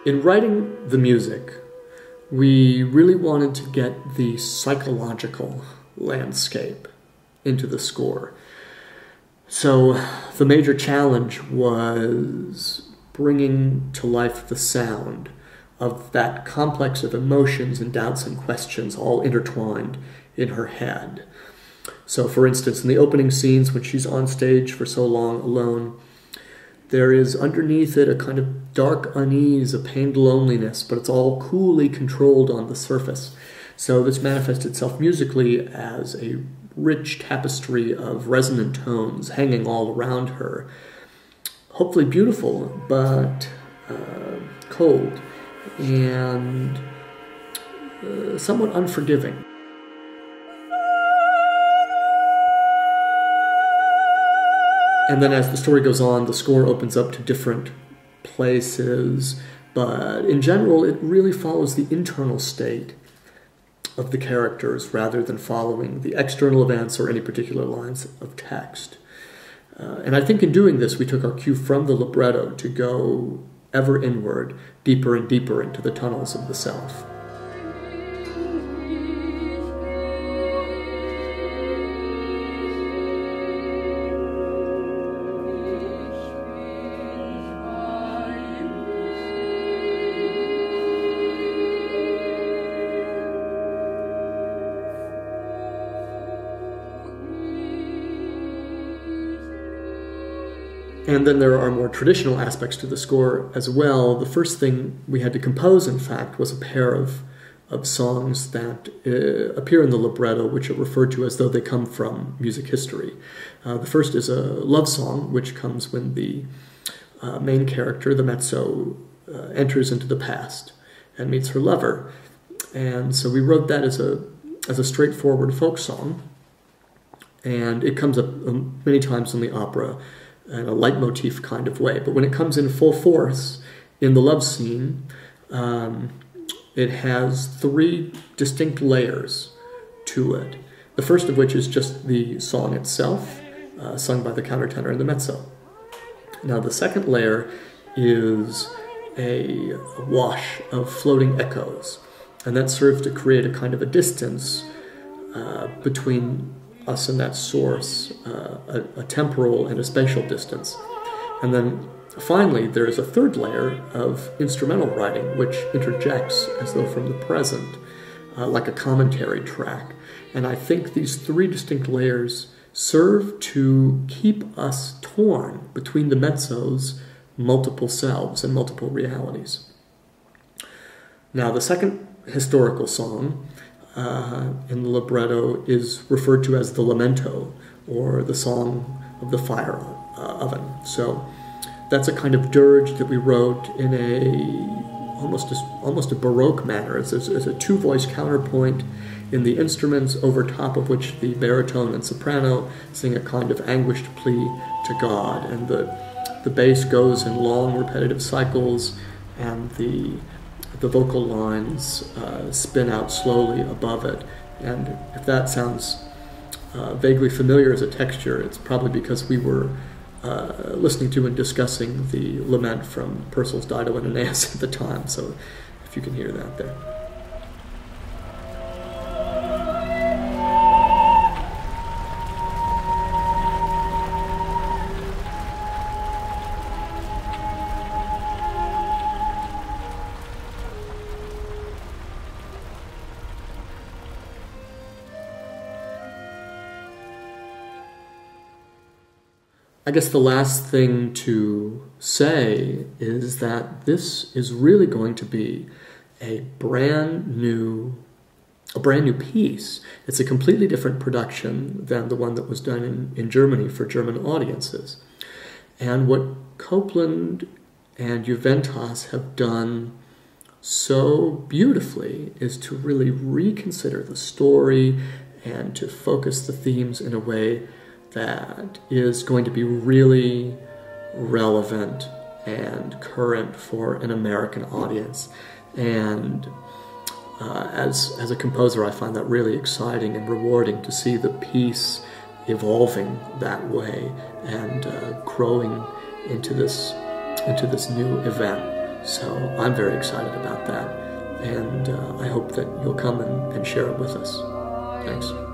In writing the music, we really wanted to get the psychological landscape into the score. So the major challenge was bringing to life the sound of that complex of emotions and doubts and questions all intertwined in her head. So for instance, in the opening scenes when she's on stage for so long alone, there is underneath it a kind of dark unease, a pained loneliness, but it's all coolly controlled on the surface. So this manifests itself musically as a rich tapestry of resonant tones hanging all around her. Hopefully beautiful, but cold and somewhat unforgiving. And then as the story goes on, the score opens up to different places, but in general, it really follows the internal state of the characters rather than following the external events or any particular lines of text. And I think in doing this, we took our cue from the libretto to go ever inward, deeper and deeper into the tunnels of the self. And then there are more traditional aspects to the score as well. The first thing we had to compose, in fact, was a pair of songs that appear in the libretto, which are referred to as though they come from music history. The first is a love song, which comes when the main character, the mezzo, enters into the past and meets her lover. And so we wrote that as a straightforward folk song, and it comes up many times in the opera in a leitmotif kind of way. But when it comes in full force in the love scene, it has three distinct layers to it. The first of which is just the song itself, sung by the countertenor and the mezzo. Now the second layer is a wash of floating echoes, and that serves to create a kind of a distance between us and that source, a temporal and a spatial distance. And then finally, there is a third layer of instrumental writing, which interjects as though from the present, like a commentary track. And I think these three distinct layers serve to keep us torn between the mezzo's multiple selves and multiple realities. Now, the second historical song in the libretto is referred to as the lamento, or the song of the fire oven. So that's a kind of dirge that we wrote in almost a Baroque manner. It's a two-voice counterpoint in the instruments, over top of which the baritone and soprano sing a kind of anguished plea to God, and the bass goes in long repetitive cycles, and the vocal lines spin out slowly above it. And if that sounds vaguely familiar as a texture, it's probably because we were listening to and discussing the lament from Purcell's Dido and Aeneas at the time, so if you can hear that there. I guess the last thing to say is that this is really going to be a brand new piece. It's a completely different production than the one that was done in Germany for German audiences. And what Copland and Juventas have done so beautifully is to really reconsider the story and to focus the themes in a way that is going to be really relevant and current for an American audience. And as a composer, I find that really exciting and rewarding to see the piece evolving that way and growing into this new event. So I'm very excited about that, and I hope that you'll come and share it with us. Thanks.